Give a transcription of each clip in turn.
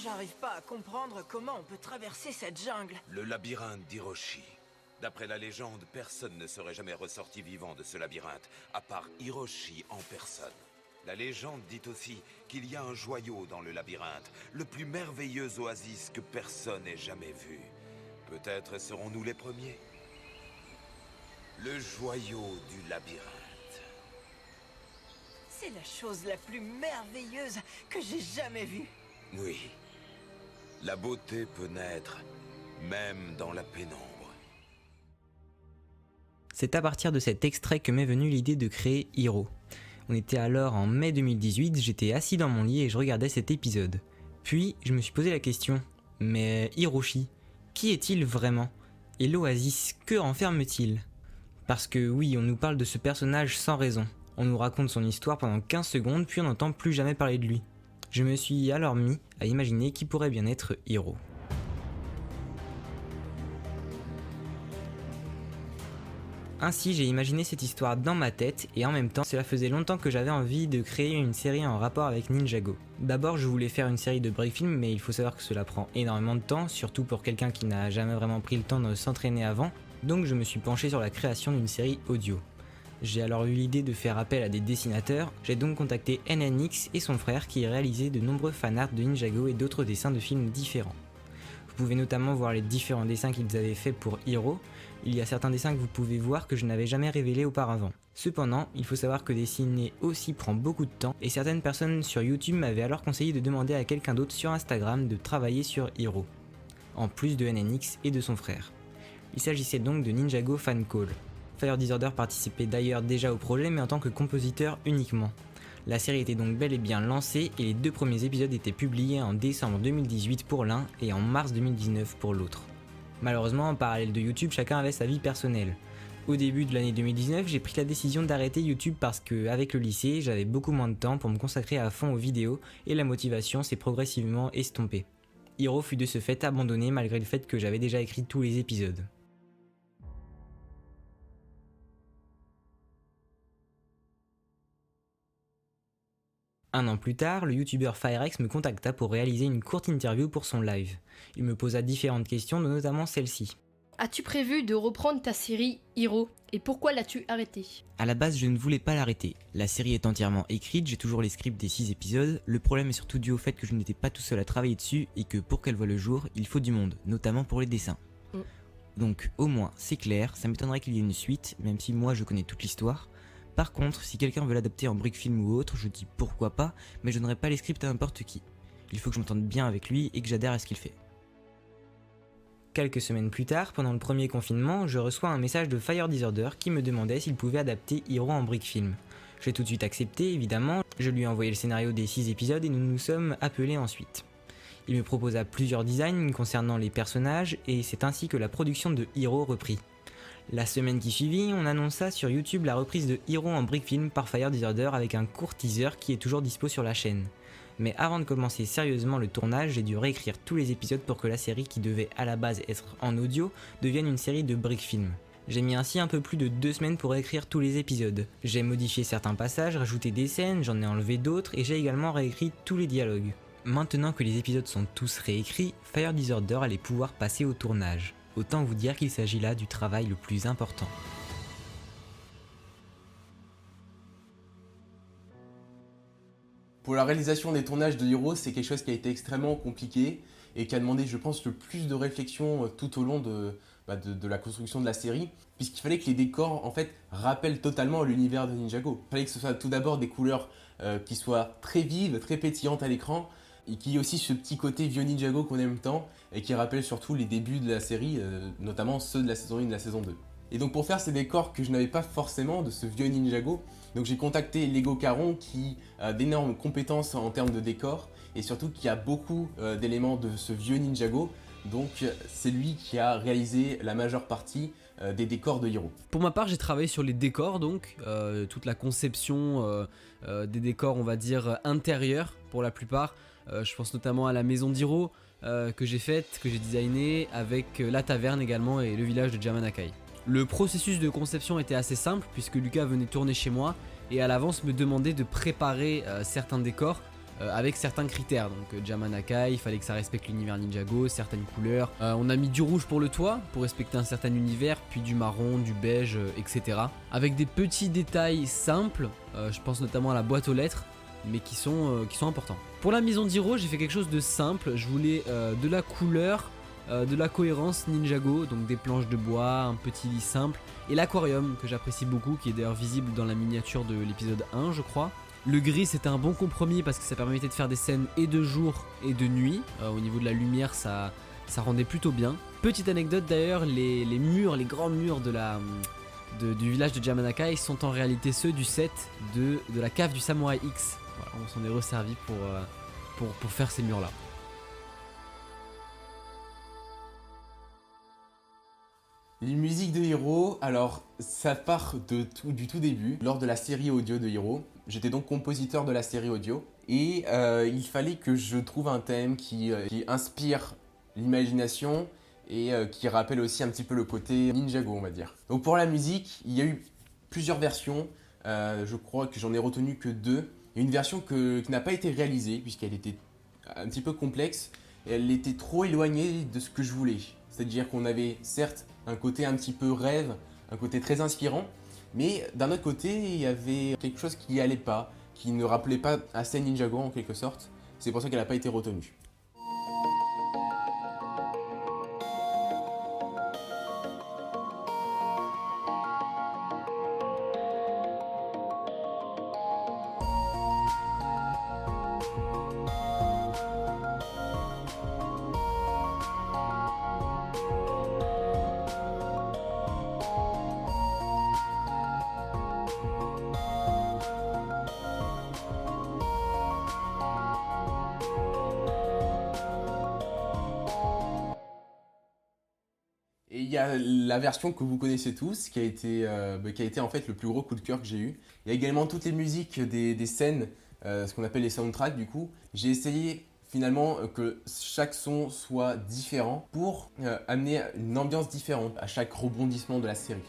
J'arrive pas à comprendre comment on peut traverser cette jungle. Le labyrinthe d'Hiroshi. D'après la légende, personne ne serait jamais ressorti vivant de ce labyrinthe, à part Hiroshi en personne. La légende dit aussi qu'il y a un joyau dans le labyrinthe, le plus merveilleux oasis que personne ait jamais vu. Peut-être serons-nous les premiers. Le joyau du labyrinthe. C'est la chose la plus merveilleuse que j'ai jamais vue. Oui. La beauté peut naître, même dans la pénombre. C'est à partir de cet extrait que m'est venue l'idée de créer Hiro. On était alors en mai 2018, j'étais assis dans mon lit et je regardais cet épisode. Puis je me suis posé la question, mais Hiroshi, qui est-il vraiment? Et l'Oasis, que renferme-t-il? Parce que oui, on nous parle de ce personnage sans raison. On nous raconte son histoire pendant 15 secondes, puis on n'entend plus jamais parler de lui. Je me suis alors mis à imaginer qui pourrait bien être Hiro. Ainsi, j'ai imaginé cette histoire dans ma tête et en même temps, cela faisait longtemps que j'avais envie de créer une série en rapport avec Ninjago. D'abord, je voulais faire une série de break film, mais il faut savoir que cela prend énormément de temps, surtout pour quelqu'un qui n'a jamais vraiment pris le temps de s'entraîner avant, donc je me suis penché sur la création d'une série audio. J'ai alors eu l'idée de faire appel à des dessinateurs, j'ai donc contacté NNX et son frère qui réalisaient de nombreux fanarts de Ninjago et d'autres dessins de films différents. Vous pouvez notamment voir les différents dessins qu'ils avaient faits pour Hiro. Il y a certains dessins que vous pouvez voir que je n'avais jamais révélés auparavant. Cependant, il faut savoir que dessiner aussi prend beaucoup de temps et certaines personnes sur YouTube m'avaient alors conseillé de demander à quelqu'un d'autre sur Instagram de travailler sur Hiro, en plus de NNX et de son frère. Il s'agissait donc de Ninjago Fan Call. Fire Disorder participait d'ailleurs déjà au projet mais en tant que compositeur uniquement. La série était donc bel et bien lancée et les 2 premiers épisodes étaient publiés en décembre 2018 pour l'un et en mars 2019 pour l'autre. Malheureusement, en parallèle de YouTube, chacun avait sa vie personnelle. Au début de l'année 2019, j'ai pris la décision d'arrêter YouTube parce que, avec le lycée, j'avais beaucoup moins de temps pour me consacrer à fond aux vidéos et la motivation s'est progressivement estompée. Hiro fut de ce fait abandonné malgré le fait que j'avais déjà écrit tous les épisodes. Un an plus tard, le youtubeur Firex me contacta pour réaliser une courte interview pour son live. Il me posa différentes questions, notamment celle-ci. As-tu prévu de reprendre ta série Hiro et pourquoi l'as-tu arrêtée? À la base, je ne voulais pas l'arrêter. La série est entièrement écrite, j'ai toujours les scripts des 6 épisodes. Le problème est surtout dû au fait que je n'étais pas tout seul à travailler dessus et que pour qu'elle voie le jour, il faut du monde, notamment pour les dessins. Donc au moins, c'est clair, ça m'étonnerait qu'il y ait une suite, même si moi je connais toute l'histoire. Par contre, si quelqu'un veut l'adapter en brick film ou autre, je dis pourquoi pas, mais je donnerai pas les scripts à n'importe qui. Il faut que je m'entende bien avec lui et que j'adhère à ce qu'il fait. Quelques semaines plus tard, pendant le premier confinement, je reçois un message de Fire Disorder qui me demandait s'il pouvait adapter Hiro en brick film. J'ai tout de suite accepté, évidemment, je lui ai envoyé le scénario des 6 épisodes et nous nous sommes appelés ensuite. Il me proposa plusieurs designs concernant les personnages et c'est ainsi que la production de Hiro reprit. La semaine qui suivit, on annonça sur YouTube la reprise de Hiro en brick film par Fire Disorder avec un court teaser qui est toujours dispo sur la chaîne. Mais avant de commencer sérieusement le tournage, j'ai dû réécrire tous les épisodes pour que la série qui devait à la base être en audio devienne une série de brick film. J'ai mis ainsi un peu plus de 2 semaines pour réécrire tous les épisodes. J'ai modifié certains passages, rajouté des scènes, j'en ai enlevé d'autres et j'ai également réécrit tous les dialogues. Maintenant que les épisodes sont tous réécrits, Fire Disorder allait pouvoir passer au tournage. Autant vous dire qu'il s'agit là du travail le plus important. Pour la réalisation des tournages de Hiro, c'est quelque chose qui a été extrêmement compliqué et qui a demandé, je pense, le plus de réflexion tout au long de la construction de la série, puisqu'il fallait que les décors, en fait, rappellent totalement l'univers de Ninjago. Il fallait que ce soit tout d'abord des couleurs qui soient très vives, très pétillantes à l'écran, et qui ait aussi ce petit côté vieux Ninjago qu'on aime tant, et qui rappelle surtout les débuts de la série, notamment ceux de la saison 1 et de la saison 2. Et donc pour faire ces décors que je n'avais pas forcément de ce vieux Ninjago, donc j'ai contacté Lego Caron qui a d'énormes compétences en termes de décors, et surtout qui a beaucoup d'éléments de ce vieux Ninjago, donc c'est lui qui a réalisé la majeure partie des décors de Hiro. Pour ma part, j'ai travaillé sur les décors, donc toute la conception des décors, on va dire intérieurs pour la plupart. Je pense notamment à la maison d'Hiro que j'ai faite, que j'ai designée, avec la taverne également et le village de Jamanakai. Le processus de conception était assez simple puisque Lucas venait tourner chez moi et à l'avance me demandait de préparer certains décors avec certains critères. Donc Jamanakai, il fallait que ça respecte l'univers Ninjago, certaines couleurs. On a mis du rouge pour le toit, pour respecter un certain univers, puis du marron, du beige, etc. Avec des petits détails simples, je pense notamment à la boîte aux lettres, mais qui sont importants. Pour la maison d'Hiro, j'ai fait quelque chose de simple, je voulais de la couleur, de la cohérence Ninjago, donc des planches de bois, un petit lit simple, et l'aquarium que j'apprécie beaucoup, qui est d'ailleurs visible dans la miniature de l'épisode 1 je crois. Le gris c'était un bon compromis parce que ça permettait de faire des scènes et de jour et de nuit, au niveau de la lumière ça rendait plutôt bien. Petite anecdote d'ailleurs, les murs, les grands murs du village de Jamanakai sont en réalité ceux du set de la cave du Samouraï X. Voilà, on s'en est resservi pour faire ces murs là. Les musiques de Hiro, alors ça part du tout début, lors de la série audio de Hiro. J'étais donc compositeur de la série audio et il fallait que je trouve un thème qui inspire l'imagination et qui rappelle aussi un petit peu le côté Ninjago on va dire. Donc pour la musique, il y a eu plusieurs versions, je crois que j'en ai retenu que 2. Il y a une version qui n'a pas été réalisée puisqu'elle était un petit peu complexe et elle était trop éloignée de ce que je voulais. C'est-à-dire qu'on avait certes un côté un petit peu rêve, un côté très inspirant, mais d'un autre côté, il y avait quelque chose qui allait pas, qui ne rappelait pas assez Ninjago en quelque sorte. C'est pour ça qu'elle n'a pas été retenue. Et il y a la version que vous connaissez tous, qui a été en fait le plus gros coup de cœur que j'ai eu. Il y a également toutes les musiques des scènes, ce qu'on appelle les soundtracks du coup. J'ai essayé finalement que chaque son soit différent pour amener une ambiance différente à chaque rebondissement de la série.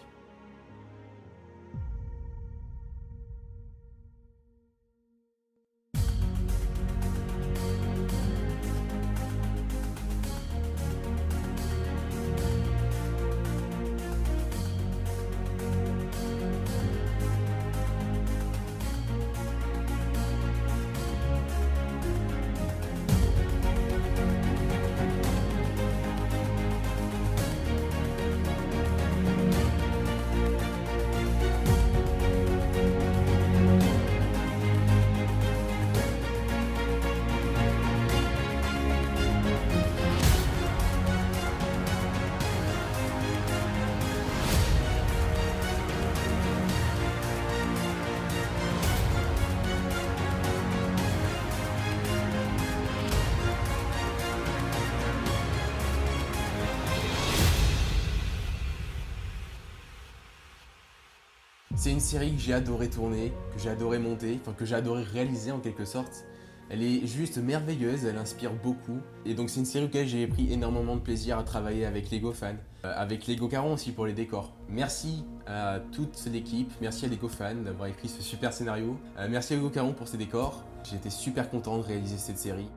C'est une série que j'ai adoré tourner, que j'ai adoré monter, enfin que j'ai adoré réaliser en quelque sorte. Elle est juste merveilleuse, elle inspire beaucoup. Et donc c'est une série auquel j'ai pris énormément de plaisir à travailler avec Lego Fan, avec Lego Caron aussi pour les décors. Merci à toute l'équipe, merci à Lego Fan d'avoir écrit ce super scénario. Merci à Lego Caron pour ses décors. J'ai été super content de réaliser cette série.